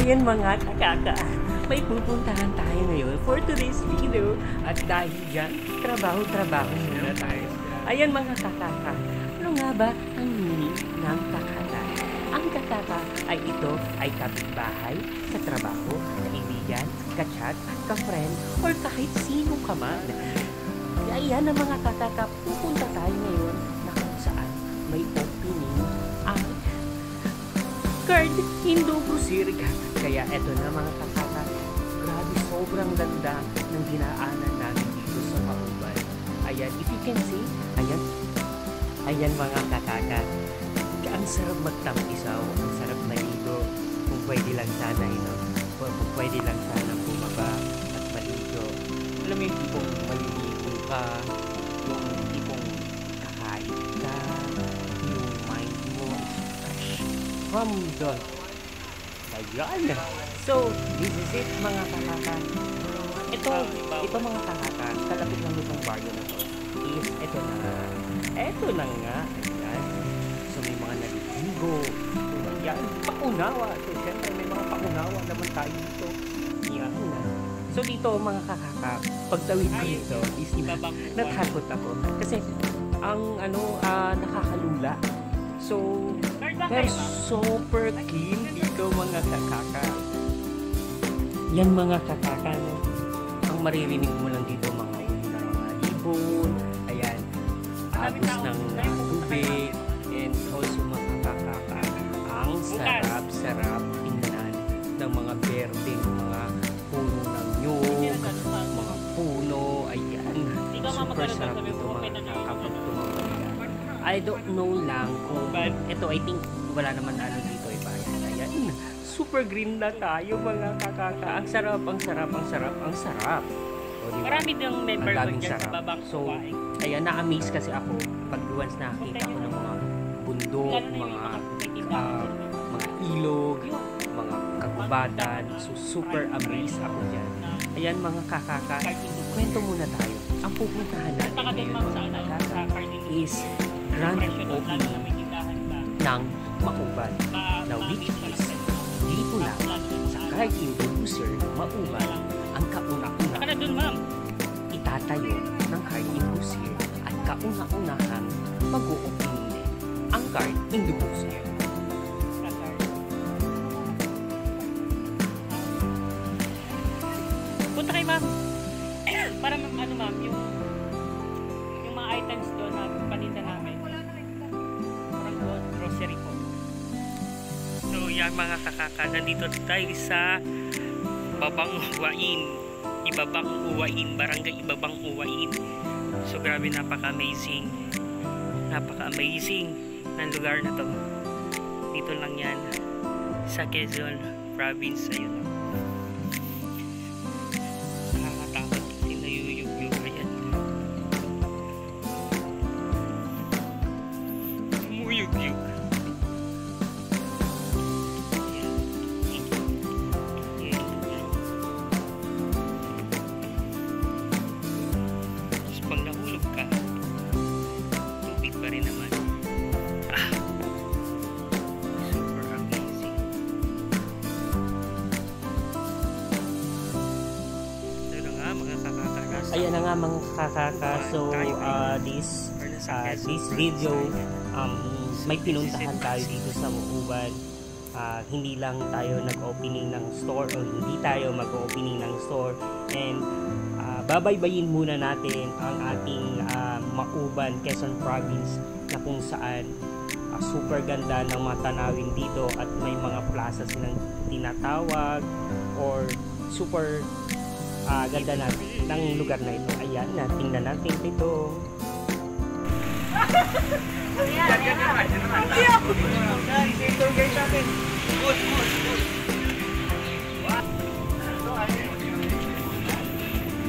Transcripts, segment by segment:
Ayan mga kakaka, may pupuntahan tayo ngayon for today's video. At dahil dyan, trabaho muna tayo. Ayan mga kakaka, ano nga ba ang meaning ng kakaka? Ang kakaka ay ito ay kapitbahay, katrabaho, kaibigan, kachat, ka-friend, or kahit sino ka man. Ayan ang mga kakaka, pupunta tayo ngayon na kung saan may opening ang card Indo Grocery. Kaya eto na mga kakaka, grabe sobrang ganda ng dinaanan namin dito sa Mauban. Ayan, if you can see, ayan mga kakaka, ang sarap magtampisaw, ang sarap maligo. Kung pwede lang sana, kung pwede lang sana bumaba at maligo. Alam mo yung tipong maliligo ka, yung tipong kakain ka, yung mind mo fresh from the ayan. So, this is it mga kakaka. Ito mga kakaka, kalapit ng lutong baryo na to is ito na nga. Ayan. So, may mga naliligo. Ayan, paunawa. So, syempre, may mga paunawa naman tayo dito. Ayan. So, dito mga kakaka, pagtawid ko dito is natakot ako. Kasi, ang nakakalula. So, pero super clean dito mga kakaka. Yan mga kakaka, no? Ang maririnig mo lang dito mga ibon, ayan, agos ng tubig, and also mga kakaka, ang sarap tingnan ng mga berdeng mga puno ng nyug, mga puno, ayan, super sarap dito mga kakaka pag tumawag. I don't know lang kung ito, I think wala naman dito iba. Ayan, super green na tayo mga kakaka. Ang sarap. O, diba? Marami ng member ko dyan sa babang. So, ayan, na-amaze kasi ako pag once nakakita ko ng mga bundok, mga ilog, mga kagubatan. So, super amazed ako dyan. Ayan mga kakaka, kwento muna tayo. Ang pupuntahan natin ngayon mga kakaka is grand opening ng Mauban. Now, which is dito lang sa card Indo Grocery Mauban ang kauna-unahang itatayo ng card Indo Grocery at kauna-unahang mag-o-opening din ang card Indo Grocery. Punta kay ma'am para ma'am yung mga items doon na paninda namin. Grocery po. So yan mga kakaka, nandito tayo sa Ibabang Uwain, Barangay Ibabang Uwain. So grabe, napaka-amazing ng lugar na to. Dito lang yan sa Quezon Province. Ayun, nakakatakot kasi nayuyug-yug. Ayan, umuyug-yug. Ayan na nga mga kakaka. So this video, may pinuntahan tayo dito sa Mauban. Hindi lang tayo nag-opening ng store, o hindi tayo mag-opening ng store, and babaybayin muna natin ang ating Mauban, Quezon Province, na kung saan super ganda ng mga tanawin dito at may mga plaza silang tinatawag, or super ganda ng lugar na ito. Ayan, tingnan natin ito.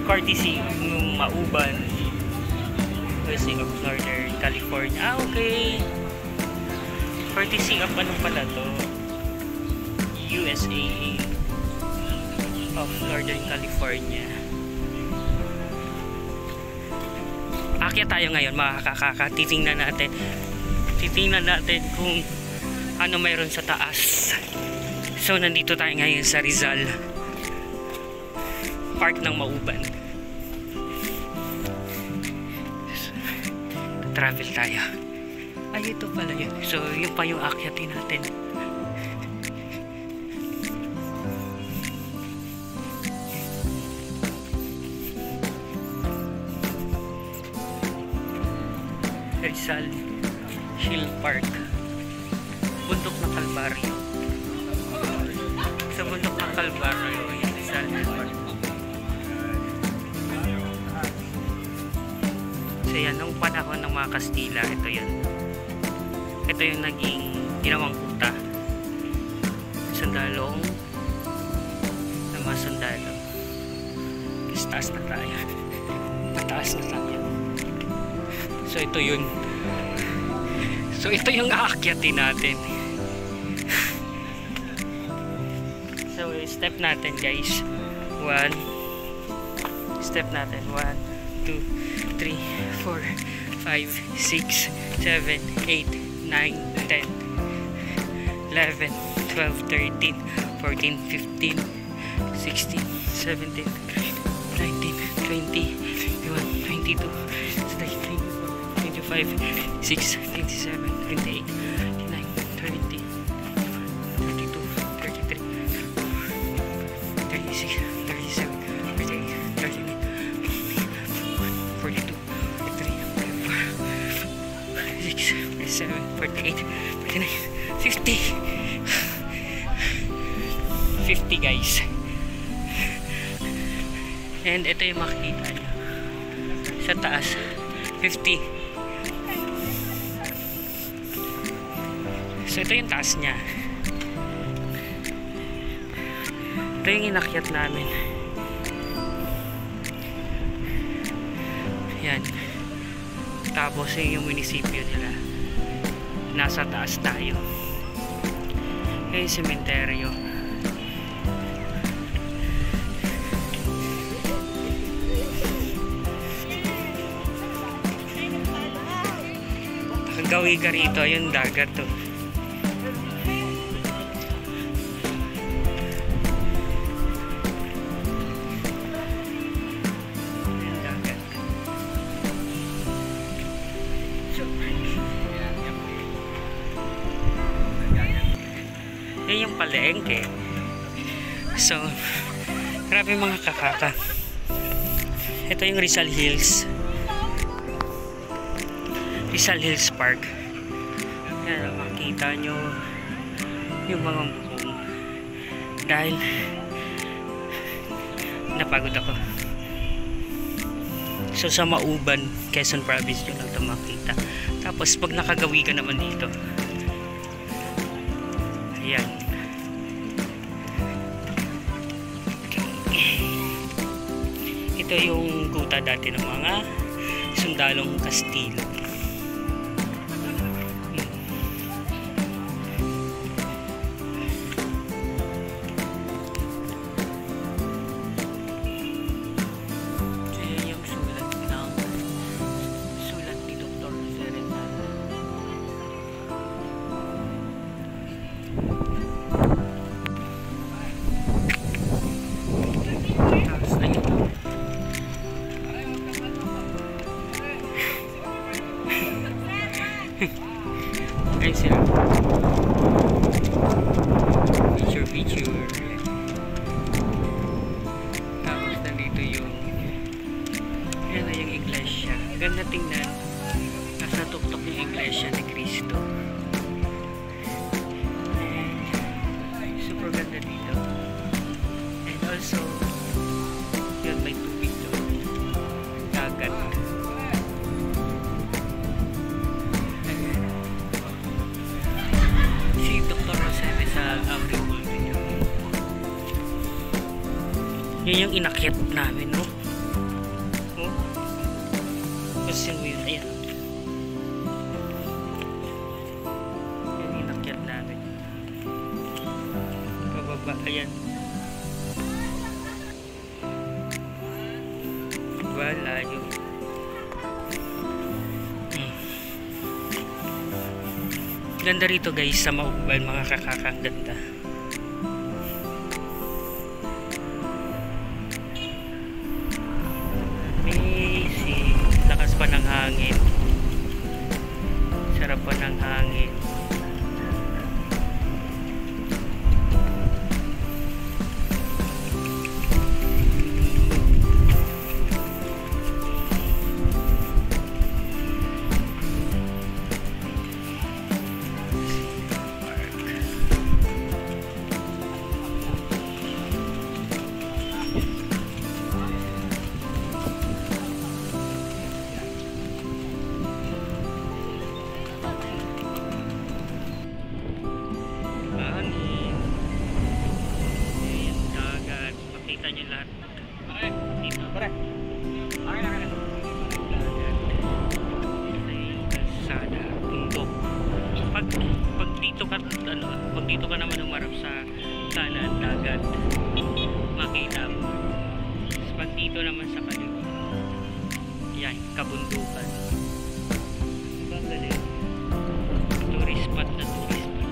Courtesy ng Mauban, USA of Northern California. Okay. Courtesy of anong pala to? USA of Northern California. Akyat tayo ngayon mga kakaka. Titingnan natin kung ano mayroon sa taas. So, nandito tayo ngayon sa Rizal Park ng Mauban. Travel tayo. Ay, ito pala yun. So, yun pa yung akyatin natin. Rizal Hill Park, bundok ng Kalbaryo. Sa bundok ng Kalbaryo yung Rizal Hill Park. So yan, nung panahon ng mga Kastila, ito yun. Ito yung naging ginawang kuta. Sundalong ng mga sundalo. Taas na tayo. Mataas na tayo. So ito yun. So ito yung aakyatin natin. So step natin guys. Step natin 1, 2, 3, 4, 5, 6, 7, 8, 9, 10, 11, 12, 13, 14, 15, 16, 17, 19, 20, 21, 22, 23, 25, 26, 27, 28, 29, 30, 32, 33, 36, 37, 38, 39, 42, 43, 44, 46, 47, 48, 49, 50. 50 guys. And ito yung makikita nyo sa taas, 50. So ito yung taas niya. Ito yung inakyat namin. Yan. Tapos yung munisipyo nila. Nasa taas tayo. Yung sementeryo. Gawi ka rito, yung dagat to. Yan yung palengke. So, grabe mga kakaka. Ito yung Rizal Hills. Rizal Hills Park. Yan, makikita nyo yung mga bubong. Dahil napagod ako. So sa Mauban, Quezon Province, yun lang ito makita. Tapos pag nakagawi ka naman dito, ayan, ito yung kuta dati ng mga sundalong Kastila. Ayun sila. Picture. Tapos nandito yung yan na yung iglesia. Ganda tingnan. Nasa tuktok yung iglesia ni Cristo. And super ganda dito. And also yun, may tubig doon. Dagat. Yun yung inakyat namin, no? Oh? Kasi yun, ayan. Yun yung inakyat namin. Pababa, ayan. Wala yun. Ganda rito guys sa Mauban, mga kakakang ganda. hangin. Sarap po ng hangin. Pag dito ka naman umarap sa kanan dagat, makita mo. Pag dito naman sa kaliwa, yan, kabundukan. Ang galing. Tourist spot na tourist spot.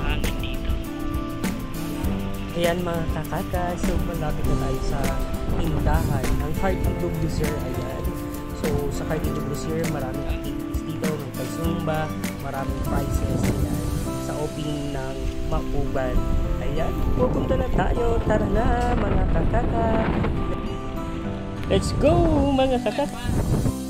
Hangin dito. Ayan mga kakaka, so malapit na tayo sa tindahan ng Cartee de Bucer. Ayan. So sa Cartee de Bucer, maraming activities dito. May pagsumba, maraming prizes. Ayan. Sa opening ng Makuban. Ayan. Pupunta na tayo. Tara na mga kakaka. Let's go mga kakaka.